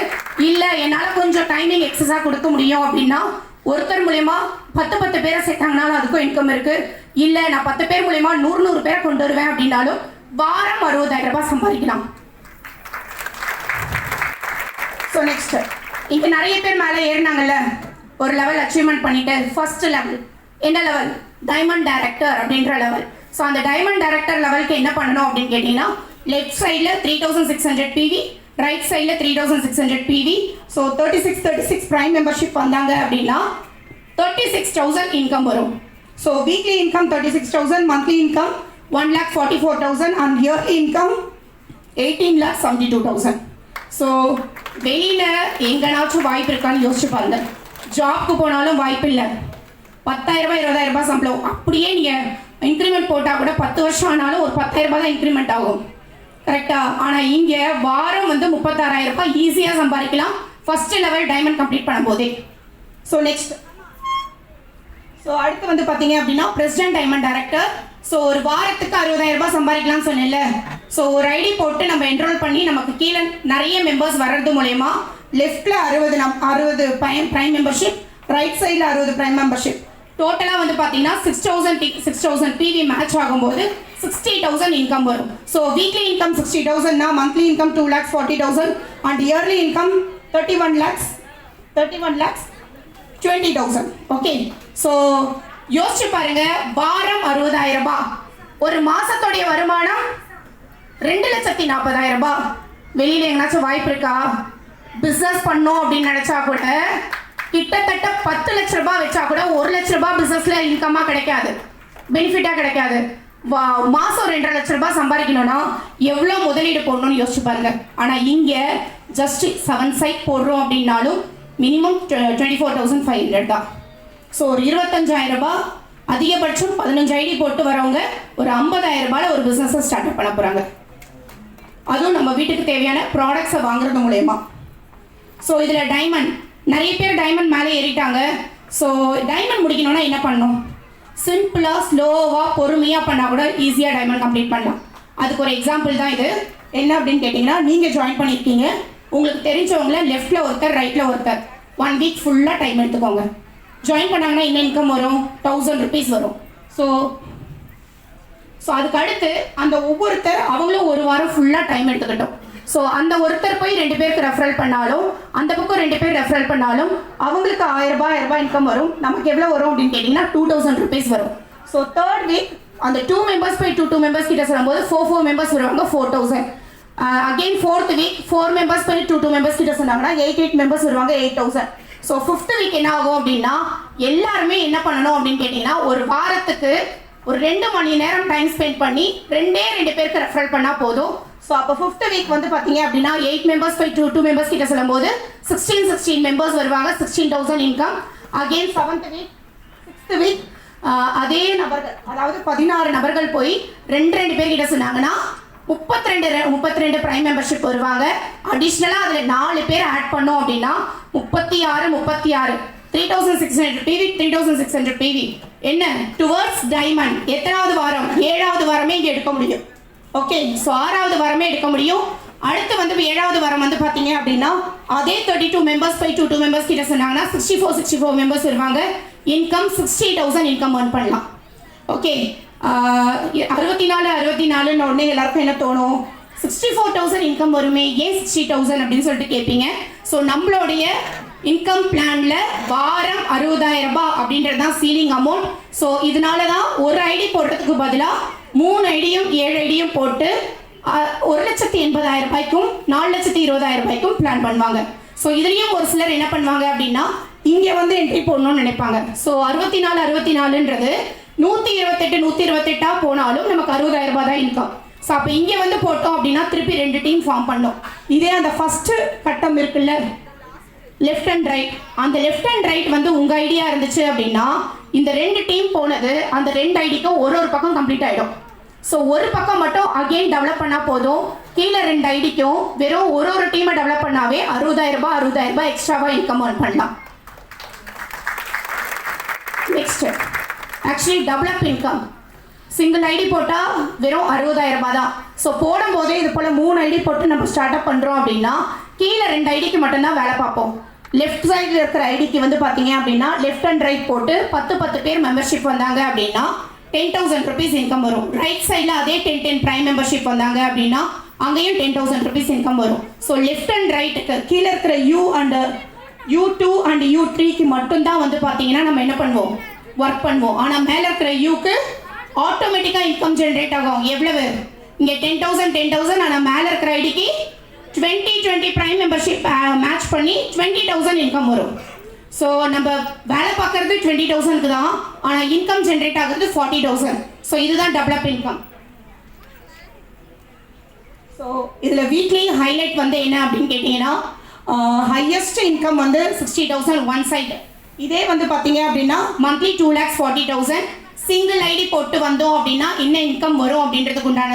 இல்லை என்னால் கொஞ்சம் டைமிங் எக்ஸஸாக கொடுக்க முடியும் அப்படின்னா ஒருத்தர் மூலயமா 10 பேரை சேர்த்தாங்கனாலும் அதுக்கும் இன்கம் இருக்கு. இல்லை நான் 10 பேர் மூலயமா 100 பேரை கொண்டு வருவேன் அப்படின்னாலும் வாரம் 60,000 ரூபாய் சம்பாதிக்கலாம். ஸோ நெக்ஸ்ட் இங்கே நிறைய பேர் மேலே ஏறினாங்கல்ல, ஒரு லெவல் அச்சீவ்மெண்ட் பண்ணிட்டு ஃபர்ஸ்ட் லெவல் என்ன லெவல்? டைமண்ட் டைரக்டர் அப்படின்ற லெவல். ஸோ அந்த டைமண்ட் டைரக்டர் லெவலுக்கு என்ன பண்ணணும் அப்படின்னு கேட்டிங்கன்னா லெஃப்ட் சைடில் 3600 PV, ரைட் சைடில் 3600 PV. ஸோ 36 ப்ரைம் மெம்பர்ஷிப் வந்தாங்க அப்படின்னா 36,000 இன்கம் வரும். So weekly income 36,000, monthly income 1,44,000 and yearly income 18,72,000. So வெளியில் எங்கேனாச்சும் வாய்ப்பு இருக்கான்னு யோசிச்சு பாருங்க. ஜாப்க்கு போனாலும் வாய்ப்பு இல்லை. 10,000 ரூபாய் 20,000 ரூபாய் சம்பளம். அப்படியே நீங்கள் இன்க்ரிமெண்ட் போட்டால் கூட 10 வருஷம் ஆனாலும் ஒரு 10,000 ரூபாய் தான் இன்க்ரிமெண்ட் ஆகும். கரெக்டாக? ஆனால் இங்கே வாரம் வந்து 36,000 ரூபாய் ஈஸியாக சம்பாதிக்கலாம் ஃபர்ஸ்ட் லெவல் டைமண்ட் கம்ப்ளீட் பண்ணும்போதே. ஸோ நெக்ஸ்ட் அடுத்து வந்து பார்த்தீங்க அப்படின்னா பிரசிடென்ட் டைமண்ட் டைரக்டர். ஸோ ஒரு வாரத்துக்கு 60,000 ரூபாய் சம்பாதிக்கலாம்னு சொன்னேன்ல. ஸோ ஒரு ஐடி போட்டு நம்ம என்ரோல் பண்ணி நமக்கு கீழே நிறைய மெம்பர்ஸ் வர்றது மூலயமா லெஃப்டில் 60 ப்ரைம் மெம்பர்ஷிப், ரைட் சைடில் 60 ப்ரைம் மெம்பர்ஷிப். டோட்டலாக வந்து பார்த்தீங்கன்னா 6,000 PV மேட்ச் ஆகும்போது 60,000 இன்கம் வரும். ஸோ வீக்லி இன்கம் 60,000னா monthly income 2,40,000 and yearly income 31,20,000. Okay, so யோசிச்சு பாருங்க, வாரம் 60,000 ரூபாய், ஒரு மாசத்துடைய வருமானம் 2,40,000 ரூபாய். வெளியில எங்கேனாச்சும் வாய்ப்பு இருக்கா? பிஸ்னஸ் பண்ணோம் அப்படின்னு நினைச்சா கூட கிட்டத்தட்ட 10 லட்ச ரூபாய் வச்சா கூட 1 லட்ச ரூபாய் பிசினஸ்ல இன்கமா கிடைக்காது, பெனிஃபிட்டா கிடைக்காது. மாசம் 2.5 லட்ச ரூபாய் சம்பாதிக்கணும்னா எவ்வளோ முதலீடு போடணும்னு யோசிச்சு பாருங்க. ஆனால் இங்கே ஜஸ்ட் 7 சைட் போடுறோம் அப்படின்னாலும் மினிமம் 24,500 தான். ஸோ ஒரு 25,000 ரூபாய், அதிகபட்சம் 15 ஐடி போட்டு வரவங்க ஒரு 50,000 ரூபாயில் ஒரு பிஸ்னஸை ஸ்டார்ட் பண்ண போகிறாங்க. அதுவும் நம்ம வீட்டுக்கு தேவையான ப்ராடக்ட்ஸை வாங்குறது மூலயமா. ஸோ இதில் டைமண்ட், நிறைய பேர் டைமண்ட் மேலே ஏறிட்டாங்க. ஸோ டைமண்ட் முடிக்கணும்னா என்ன பண்ணணும்? சிம்பிளாக ஸ்லோவாக பொறுமையாக பண்ணால் கூட ஈஸியாக டைமண்ட் கம்ப்ளீட் பண்ணலாம். அதுக்கு ஒரு எக்ஸாம்பிள் தான் இது. என்ன அப்படின்னு கேட்டிங்கன்னா, நீங்கள் ஜாயின் பண்ணியிருக்கீங்க, உங்களுக்கு தெரிஞ்சவங்கள லெஃப்டில் ஒருத்தர் ரைட்டில் ஒருத்தர் 1 வீக் ஃபுல்லாக டைம் எடுத்துக்கோங்க. ஜாயின் பண்ணாங்கன்னா என்ன இன்கம் வரும்? 1,000 rupees வரும். ஸோ அதுக்கு அடுத்து அந்த ஒவ்வொருத்தர் அவங்களும் ஒரு வாரம் ஃபுல்லாக டைம் எடுத்துக்கிட்டோம். ஸோ அந்த ஒருத்தர் போய் 2 பேருக்கு ரெஃபரல் பண்ணாலும், அந்த பக்கம் 2 பேர் ரெஃபரல் பண்ணாலும் அவங்களுக்கு 1,000 ரூபாய் இன்கம் வரும். நமக்கு எவ்வளோ வரும் அப்படின்னு கேட்டிங்கன்னா 2,000 rupees வரும். ஸோ தேர்ட் வீக் அந்த 2 members போய் 2 members கிட்ட சொல்லும்போது 4 members வருவாங்க, 4,000. அகெயின் ஃபோர்த் வீக் 4 members போய் 2 members கிட்ட சொன்னாங்கன்னா 8 members வருவாங்க, 8,000. ஸோ ஃபிஃப்த் வீக் என்ன ஆகும் அப்படின்னா எல்லாருமே என்ன பண்ணணும் அப்படின்னு கேட்டிங்கன்னா, ஒரு வாரத்துக்கு ஒரு 2 மணி நேரம் டைம் ஸ்பெண்ட் பண்ணி 2 பேருக்கு ரெஃபரல் பண்ணால் போதும். ஸோ அப்போ ஃபிஃப்த் வீக் வந்து பார்த்தீங்க அப்படின்னா 8 members போய் 2 members கிட்ட சொல்லும்போது 16 members வருவாங்க, 16,000 income. Again 7th week 6th week அதே நபர்கள், அதாவது 16 நபர்கள் போய் 2 பேர் கிட்ட சொன்னாங்கன்னா 32 பிரைம் மெம்பர்ஷிப் வருவாங்க. அடிஷ்னலாக அதில் 4 பேர் ஆட் பண்ணோம் அப்படின்னா 36 3600 PV 3600 PV என்ன டுவர்ட்ஸ் டைமண்ட். எத்தனாவது வாரம்? 7வது வாரமே இங்கே எடுக்க முடியும். ஓகே, ஸோ 6வது வாரமே எடுக்க முடியும். அடுத்து வந்து 7வது வாரம் வந்து பார்த்தீங்க அப்படின்னா அதே 32 மெம்பர்ஸ் பை 2 மெம்பர்ஸ் கிட்ட சொன்னாங்கன்னா 64 மெம்பர்ஸ் வருவாங்க. இன்கம் 60,000 இன்கம் earn பண்ணலாம். ஓகே, 64 உடனே எல்லாருக்கும் என்ன தோணும்? 64,000 இன்கம் வருமே, ஏன் 60,000 அப்படின்னு சொல்லிட்டு கேட்பீங்க. ஸோ நம்மளுடைய இன்கம் பிளான்ல வாரம் 60,000 ரூபாய் அப்படின்றது தான் சீலிங் அமௌண்ட். ஸோ இதனால தான் ஒரு ஐடி போடுறதுக்கு பதிலாக 3 ஐடியும் 7 ஐடியும் போட்டு 1,80,000 ரூபாய்க்கும் 4,20,000 ரூபாய்க்கும் பிளான் பண்ணுவாங்க. ஸோ இதுலேயும் ஒரு சிலர் என்ன பண்ணுவாங்க அப்படின்னா இங்கே வந்து என்ட்ரி போடணும்னு நினைப்பாங்க. ஸோ 64ன்றது 128 போனாலும் நமக்கு 60,000 ரூபாய் தான் இன்கம். ஸோ அப்போ இங்கே வந்து போட்டோம் அப்படின்னா திருப்பி 2 டீம் ஃபார்ம் பண்ணோம். இதே அந்த ஃபர்ஸ்ட் கட்டம் இருக்குல்ல, லெஃப்ட் அண்ட் ரைட், அந்த லெஃப்ட் அண்ட் ரைட் வந்து உங்கள் ஐடியா இருந்துச்சு அப்படின்னா இந்த 2 டீம் போனது அந்த 2 ஐடிக்கும் ஒரு பக்கம் கம்ப்ளீட் ஆகிடும். ஸோ ஒரு பக்கம் மட்டும் அகெயின் டெவலப் பண்ணால் போதும். கீழே 2 ஐடிக்கும் வெறும் ஒரு டீமை டெவலப் பண்ணாவே 60,000 ரூபாய் எக்ஸ்ட்ராவாக இன்கம் earn பண்ணலாம். Next actually develop income. Single ID போட்டால் வெறும் 60,000 ரூபாய் தான். ஸோ போடும்போதே இது போல் 3 ஐடி போட்டு நம்ம ஸ்டார்ட் அப் பண்ணுறோம் அப்படின்னா கீழே 2 ஐடிக்கு மட்டும்தான் வேலை பார்ப்போம். லெஃப்ட் சைடில் இருக்கிற ஐடிக்கு வந்து பார்த்தீங்க அப்படின்னா லெஃப்ட் அண்ட் ரைட் போட்டு 10 பேர் மெம்பர்ஷிப் வந்தாங்க அப்படின்னா 10,000 rupees இன்கம் வரும். ரைட் சைடில் அதே 10 பிரைம் மெம்பர்ஷிப் வந்தாங்க அப்படின்னா அங்கேயும் 10,000 rupees இன்கம் வரும். ஸோ லெஃப்ட் அண்ட் ரைட்டுக்கு கீழே இருக்கிற U2 அண்ட் U3க்கு மட்டும்தான் வந்து பார்த்தீங்கன்னா நம்ம என்ன பண்ணுவோம்? ஒர்க் பண்ணுவோம். ஆனால் மேலே இருக்கிற யூக்கு ஆட்டோமேட்டிக்காக இன்கம் ஜென்ரேட் ஆகும். எவ்வளவு? இங்கே 10,000 ஆனால் மேலே இருக்கிற ஐடிக்கு 20 பிரைம் மெம்பர்ஷிப் மேட்ச் பண்ணி 20,000 இன்கம் வரும். ஸோ நம்ம வேலை பார்க்கறது 20,000க்கு தான், ஆனால் இன்கம் ஜென்ரேட் ஆகுறது 40,000. ஸோ இதுதான் டெவலப் இன்கம். ஸோ இதில் வீக்லி ஹைலைட் வந்து என்ன அப்படின்னு கேட்டிங்கன்னா ஹையஸ்ட் இன்கம் வந்து 60,000 ஒன் சைடு. இதே வந்து பார்த்தீங்க அப்படின்னா மந்த்லி 2,40,000 சிங்கிள் ஐடி போட்டு வந்தோம் அப்படின்னா என்ன இன்கம் வரும் அப்படின்றதுக்கு உண்டான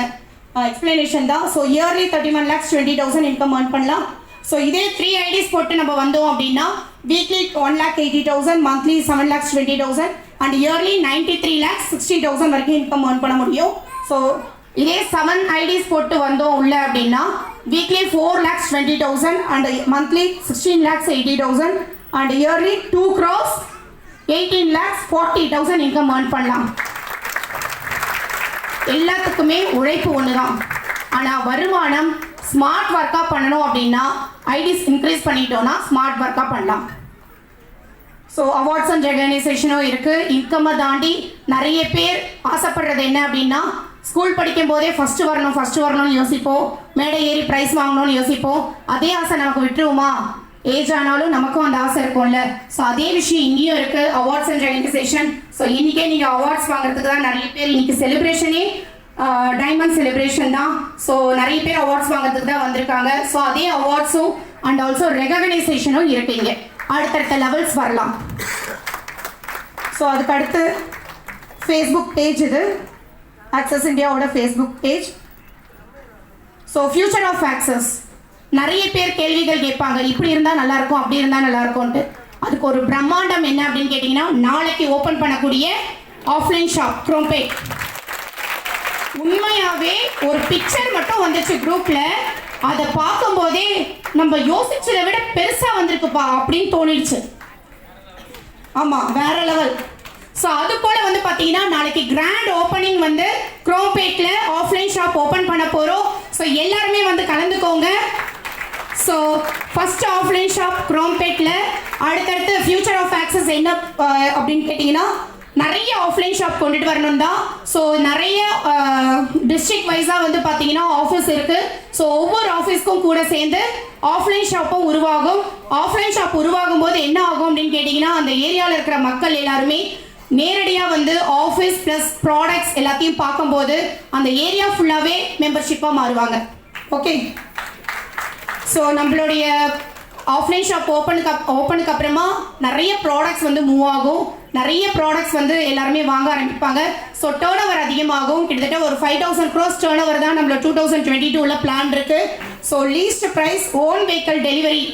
எக்ஸ்பிளனேஷன் தான். ஸோ இயர்லி 31,20,000 இன்கம் earn பண்ணலாம். ஸோ இதே 3 ஐடிஸ் போட்டு நம்ம வந்தோம் அப்படின்னா வீக்லி 1,80,000, மந்த்லி 7,20,000 அண்ட் இயர்லி 93,60,000 வரைக்கும் இன்கம் earn பண்ண முடியும். ஸோ இதே 7 ஐடிஸ் போட்டு வந்தோம் உள்ள அப்படின்னா weekly 4,20,000 and monthly 16,80,000 and yearly 2 crores 18,40,000 income earn பண்ணலாம். எல்லாத்துக்குமே உழைப்பு ஒன்று தான், ஆனால் வருமானம் ஸ்மார்ட் ஒர்க்காக பண்ணணும் அப்படின்னா ஐடிஸ் இன்க்ரீஸ் பண்ணிட்டோம்னா ஸ்மார்ட் ஒர்க்காக பண்ணலாம். ஸோ அவார்ட்ஸ் அண்ட் ரெகனைசேஷனும் இருக்குது. இன்கம்மை தாண்டி நிறைய பேர் ஆசைப்படுறது என்ன அப்படின்னா ஸ்கூல் படிக்கும் போதே ஃபஸ்ட்டு வரணும்னு யோசிப்போம், மேடை ஏறி ப்ரைஸ் வாங்கணும்னு யோசிப்போம். அதே ஆசை நமக்கு விட்டுருவோமா? ஏஜ் ஆனாலும் நமக்கும் அந்த ஆசை இருக்கும்ல. ஸோ அதே விஷயம் இங்கேயும் இருக்குது, அவார்ட்ஸ் அண்ட் ரெகனைசேஷன். ஸோ இன்றைக்கே நீங்கள் அவார்ட்ஸ் வாங்குறதுக்கு தான் நிறைய பேர் இன்றைக்கி செலிப்ரேஷனே டைமண்ட் செலிப்ரேஷன் தான். ஸோ நிறைய பேர் அவார்ட்ஸ் வாங்குறதுக்கு தான் வந்திருக்காங்க. ஸோ அதே அவார்ட்ஸும் அண்ட் ஆல்சோ ரெகனைசேஷனும் இருக்குங்க. அடுத்தடுத்த லெவல்ஸ் வரலாம். ஸோ அதுக்கு அடுத்து ஃபேஸ்புக் பேஜ், இது ஆக்சஸ் இந்தியாவோட Facebook page. So future of access, நிறைய பேர் கேள்விகள் கேட்பாங்க, இப்படி இருந்தால் நல்லாயிருக்கும் அப்படி இருந்தால் நல்லாயிருக்கும்ன்ட்டு. அதுக்கு ஒரு பிரம்மாண்டம் என்ன அப்படின்னு கேட்டிங்கன்னா நாளைக்கு ஓப்பன் பண்ணக்கூடிய ஆஃப்லைன் ஷாப் குரோம்பேட். உண்மையாகவே ஒரு பிக்சர் மட்டும் வந்துச்சு குரூப்பில், அதை பார்க்கும்போதே நம்ம யோசிச்சதை விட பெருசாக வந்திருக்குப்பா அப்படின்னு தோணிடுச்சு. ஆமாம், வேற லெவல். ஸோ அது போல் வந்து பார்த்தீங்கன்னா நாளைக்கு கிராண்ட் ஓப்பனிங் வந்து குரோம்பேட்டில் ஆஃப்லைன் ஷாப் ஓப்பன் பண்ண போகிறோம். ஸோ எல்லாருமே வந்து கலந்துக்கோங்க. ஸோ ஃபர்ஸ்ட் ஆஃப்லைன் ஷாப் குரோம்பேட்டில். அடுத்தடுத்து ஃபியூச்சர் ஆஃப் ஆக்சஸ் என்ன அப்படின்னு கேட்டிங்கன்னா நிறைய ஆஃப்லைன் ஷாப் கொண்டுட்டு வரணும் தான். ஸோ நிறைய டிஸ்ட்ரிக்ட் வைஸாக வந்து பார்த்தீங்கன்னா ஆஃபீஸ் இருக்குது. ஸோ ஒவ்வொரு ஆஃபீஸ்க்கும் கூட சேர்ந்து ஆஃப்லைன் ஷாப்பும் உருவாகும். ஆஃப்லைன் ஷாப் உருவாகும் போது என்ன ஆகும் அப்படின்னு கேட்டிங்கன்னா அந்த ஏரியாவில் இருக்கிற மக்கள் எல்லாருமே நேரடியாக வந்து ஆஃபீஸ் ப்ளஸ் ப்ராடக்ட்ஸ் எல்லாத்தையும் பார்க்கும்போது அந்த ஏரியா ஃபுல்லாகவே மெம்பர்ஷிப்பாக மாறுவாங்க. ஓகே, ஸோ நம்மளுடைய ஆஃப்லைன் ஷாப் ஓப்பனுக்கு அப்புறமா நிறைய ப்ராடக்ட்ஸ் வந்து மூவ் ஆகும். நிறைய ப்ராடக்ட்ஸ் வந்து எல்லாருமே வாங்க ஆரம்பிப்பாங்க. ஸோ டேர்ன் ஓவர் அதிகமாகும். கிட்டத்தட்ட ஒரு 5,000 crores டேர்ன் ஓவர் தான் நம்மளோட 2022 பிளான் இருக்கு. So least price own vehicle delivery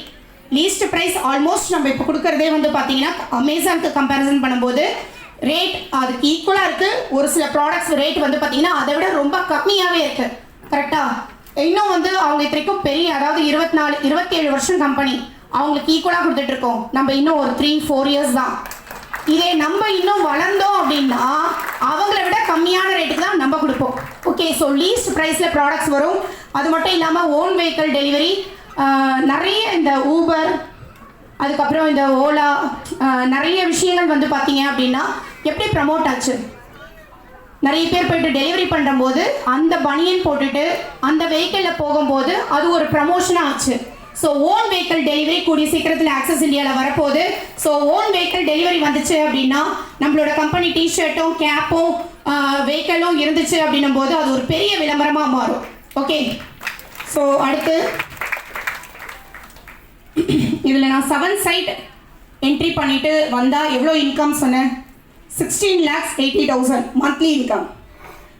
least price almost நம்ம இப்போ கொடுக்குறதே வந்து பார்த்தீங்கன்னா அமேசானுக்கு கம்பேரிசன் பண்ணும்போது ரேட் அதுக்கு ஈக்குவலாக இருக்குது. ஒரு சில ப்ராடக்ட்ஸ் ரேட் வந்து பார்த்தீங்கன்னா அதை விட ரொம்ப கம்மியாகவே இருக்குது. கரெக்டாக இன்னும் வந்து அவங்க இத்தனைக்கும் பெரிய அதாவது 27 வருஷம் கம்பெனி அவங்களுக்கு ஈக்குவலாக கொடுத்துட்ருக்கோம். நம்ம இன்னும் ஒரு 3-4 இயர்ஸ் தான். இதே நம்ம இன்னும் வளர்ந்தோம் அப்படின்னா அவங்கள விட கம்மியான ரேட்டுக்கு தான் நம்ம கொடுப்போம். ஓகே, ஸோ லீஸ்ட் ப்ரைஸில் ப்ராடக்ட்ஸ் வரும். அது மட்டும் இல்லாமல் ஓன் வெஹிக்கல் டெலிவரி நிறைய இந்த ஊபர் அதுக்கப்புறம் இந்த ஓலா நிறைய விஷயங்கள் வந்து பார்த்தீங்க அப்படின்னா எப்படி ப்ரமோட் ஆச்சு. நிறைய பேர் போயிட்டு டெலிவரி பண்ணும்போது அந்த பனியன் போட்டுட்டு அந்த வெஹிக்கிளில் போகும்போது அது ஒரு ப்ரமோஷனாக ஆச்சு. ஸோ ஓன் வெஹிக்கிள் டெலிவரி கூடிய சீக்கிரத்தில் ஆக்சஸ் இந்தியாவில் வரப்போகுது. ஸோ ஓன் வெஹிக்கிள் டெலிவரி வந்துச்சு அப்படின்னா நம்மளோட கம்பெனி டிஷர்ட்டும் கேப்பும் வெஹிக்கிளும் இருந்துச்சு அப்படின்னும் போது அது ஒரு பெரிய விளம்பரமாக மாறும். ஓகே, ஸோ அடுத்து இதில் நான் 7 சைட் என்ட்ரி பண்ணிட்டு வந்தால் எவ்வளோ இன்கம் சொன்னேன்? 16,80,000 மந்த்லி இன்கம்.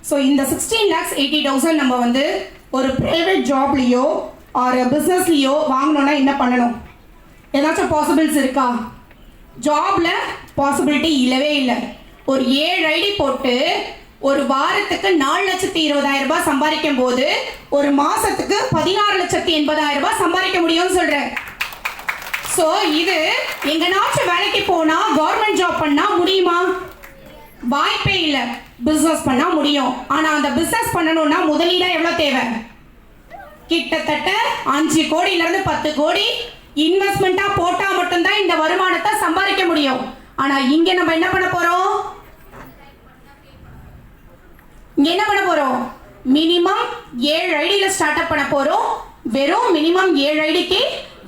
ஸோ இந்த 16,80,000 நம்ம வந்து ஒரு ப்ரைவேட் ஜாப்லேயோ ஒரு பிஸ்னஸ்லேயோ வாங்கணுன்னா என்ன பண்ணணும்? ஏதாச்சும் பாசிபிள்ஸ் இருக்கா? ஜாபில் பாசிபிலிட்டி இல்லவே இல்லை. ஒரு 7 ஐடி போட்டு ஒரு வாரத்துக்கு 4,20,000 ரூபாய் சம்பாதிக்கும் போது ஒரு மாதத்துக்கு 16,80,000 ரூபாய் சம்பாதிக்க முடியும்னு சொல்கிறேன். ஸோ இது எங்கனாச்சும் வேலைக்கு போனால் கவர்மெண்ட் ஜாப் பண்ணால் முடியுமா? வாய்ப்பே இல்லை. பிஸ்னஸ் பண்ணால் முடியும். ஆனால் அந்த பிஸ்னஸ் பண்ணணும்னா முதலீடாக எவ்வளோ தேவை? கிட்டத்தட்ட 5 கோடியிலேருந்து 10 கோடி இன்வெஸ்ட்மெண்ட்டாக போட்டால் மட்டும்தான் இந்த வருமானத்தை சம்பாதிக்க முடியும். ஆனால் இங்கே நம்ம என்ன பண்ண போகிறோம்? இங்கே என்ன பண்ண போகிறோம்? மினிமம் 7 ஐடியில் ஸ்டார்ட் அப் பண்ண போகிறோம். வெறும் மினிமம் 7 ஐடிக்கு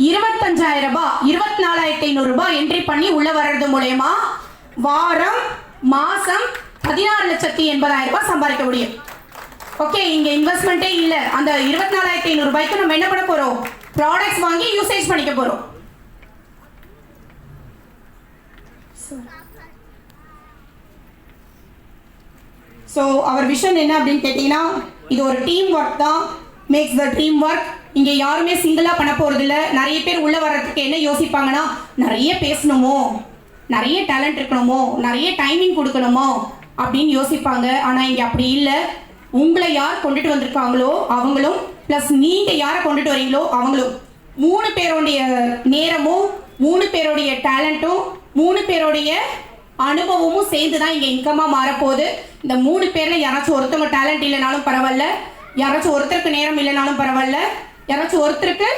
25,000 ரூபாய் 24,500 ரூபாய் என்ட்ரி பண்ணி உள்ள வர்றது மூலயமா வாரம் மாசம் 16,80,000 ரூபாய் சம்பாதிக்க முடியும். ஓகே, இங்க இன்வெஸ்ட்மெண்ட்டே இல்லை. அந்த 24,500 ரூபாய்க்கு நம்ம என்ன பண்ண போறோம்? ப்ராடக்ட்ஸ் வாங்கி யூசேஜ் பண்ணிக்க போறோம். ஸோ அவர் விஷன் என்ன அப்படின்னு கேட்டீங்கன்னா இது ஒரு டீம் ஒர்க் தான். Makes the dream work. இங்கே யாருமே சிங்கிளாக பண்ண போகிறது இல்லை. நிறைய பேர் உள்ளே வர்றதுக்கு என்ன யோசிப்பாங்கன்னா நிறைய பேசணுமோ, நிறைய டேலண்ட் இருக்கணுமோ, நிறைய டைமிங் கொடுக்கணுமோ அப்படின்னு யோசிப்பாங்க. ஆனால் இங்கே அப்படி இல்லை. உங்களை யார் கொண்டுட்டு வந்திருக்காங்களோ அவங்களும் ப்ளஸ் நீங்கள் யாரை கொண்டுட்டு வரீங்களோ அவங்களும் 3 பேருடைய நேரமும் 3 பேருடைய டேலண்ட்டும் 3 பேருடைய அனுபவமும் சேர்ந்து தான் இங்கே இன்கமாக மாறப்போகுது. இந்த 3 பேரில் யாராச்சும் ஒருத்தவங்க டேலண்ட் இல்லைனாலும் பரவாயில்ல, யாராச்சும் ஒருத்தருக்கு நேரம் இல்லைனாலும் பரவாயில்ல, யாராச்சும் ஒருத்தருக்கு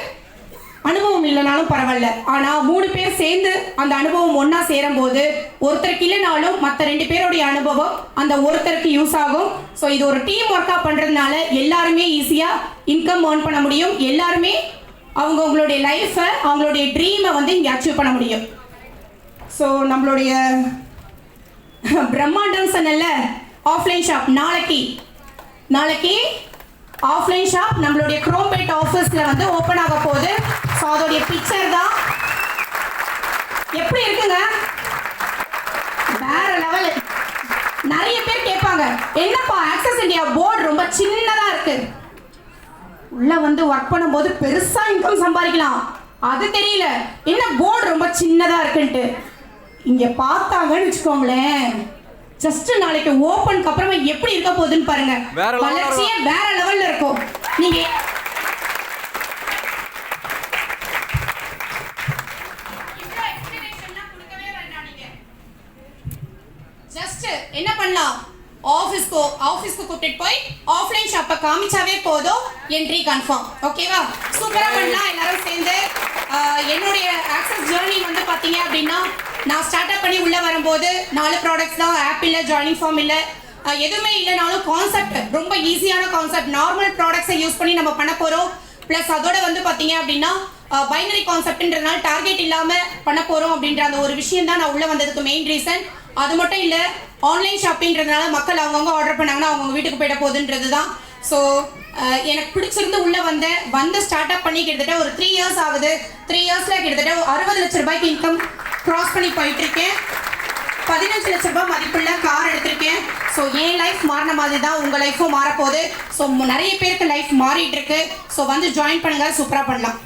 அனுபவம் இல்லைனாலும் பரவாயில்ல. ஆனால் 3 பேர் சேர்ந்து அந்த அனுபவம் ஒன்றா சேரும்போது ஒருத்தருக்கு இல்லைனாலும் மற்ற 2 பேருடைய அனுபவம் அந்த ஒருத்தருக்கு யூஸ் ஆகும். ஸோ இது ஒரு டீம் ஒர்க்காக பண்ணுறதுனால எல்லாருமே ஈஸியாக இன்கம் ஏர்ன் பண்ண முடியும். எல்லாருமே அவங்களுடைய லைஃப்பை அவங்களுடைய ட்ரீமை வந்து இங்கே அச்சீவ் பண்ண முடியும். ஸோ நம்மளுடைய பிரம்மாண்டம் சொன்னல ஆஃப்லைன் ஷாப் நாளைக்கு ஆஃப்லைன் ஷாப் நம்மளுடைய குரோம்பேட் ஆஃபீஸில் வந்து ஓப்பன் ஆக போகுது. ஸோ அதோடைய பிக்சர் தான் எப்படி இருக்குங்க? வேற லெவல். நிறைய பேர் கேட்பாங்க என்னப்பா ஆக்சஸ் இந்தியா போர்டு ரொம்ப சின்னதாக இருக்கு, உள்ள வந்து ஒர்க் பண்ணும்போது பெருசாக இன்கம் சம்பாதிக்கலாம், அது தெரியல, என்ன போர்டு ரொம்ப சின்னதாக இருக்குன்ட்டு இங்கே பார்த்தாங்கன்னு வச்சுக்கோங்களேன். ஜஸ்ட் நாளைக்கு ஓப்பனுக்கு அப்புறமா எப்படி இருக்க போகுதுன்னு பாருங்க. வளர்ச்சியே வேற லெவல்ல இருக்கும். நீங்க ஜஸ்ட் என்ன பண்ணலாம்? ஆஃபீஸ்க்கு கூப்பிட்டு போய் ஆஃப்லைன் ஷாப்பை காமிச்சாவே போதும், என்ட்ரி கன்ஃபார்ம். ஓகேவா? சூப்பரா பண்ணலாம் எல்லாரும் சேர்ந்து. என்னுடைய ஆக்சஸ் ஜேர்னி வந்து பார்த்தீங்க அப்படின்னா நான் ஸ்டார்ட் அப் பண்ணி உள்ளே வரும்போது 4 ப்ராடக்ட்ஸ் தான். ஆப் இல்லை, ஜாயினிங் ஃபார்ம் இல்லை, எதுவுமே இல்லைனாலும் கான்செப்ட் ரொம்ப ஈஸியான கான்செப்ட். நார்மல் ப்ராடக்ட்ஸை யூஸ் பண்ணி நம்ம பண்ண போகிறோம். ப்ளஸ் அதோட வந்து பார்த்தீங்க அப்படின்னா பைனரி கான்செப்ட்ன்றதுனால டார்கெட் இல்லாமல் பண்ண போகிறோம் அப்படின்ற அந்த ஒரு விஷயம் தான் நான் உள்ளே வந்ததுக்கு மெயின் ரீசன். அது மட்டும் இல்லை, ஆன்லைன் ஷாப்பிங்கிறதுனால மக்கள் அவங்கவுங்க ஆர்டர் பண்ணாங்கன்னா அவங்கவுங்க வீட்டுக்கு போயிட போகுதுன்றது தான். ஸோ எனக்கு பிடிச்சிருந்து உள்ளே வந்து ஸ்டார்ட் அப் பண்ணி கிட்டத்தட்ட ஒரு 3 இயர்ஸ் ஆகுது. 3 இயர்ஸில் கிட்டத்தட்ட 60 லட்ச ரூபாய்க்கு இன்கம் கிராஸ் பண்ணி போயிட்டுருக்கேன். 15 லட்சம் ரூபாய் மதிப்புள்ள கார் எடுத்திருக்கேன். ஸோ என் லைஃப் மாறின மாதிரி தான் உங்கள் லைஃப்பும் மாறப்போகுது. ஸோ நிறைய பேருக்கு லைஃப் மாறிட்டு இருக்கு. ஸோ வந்து ஜாயின் பண்ணுங்க, சூப்பராக பண்ணலாம்.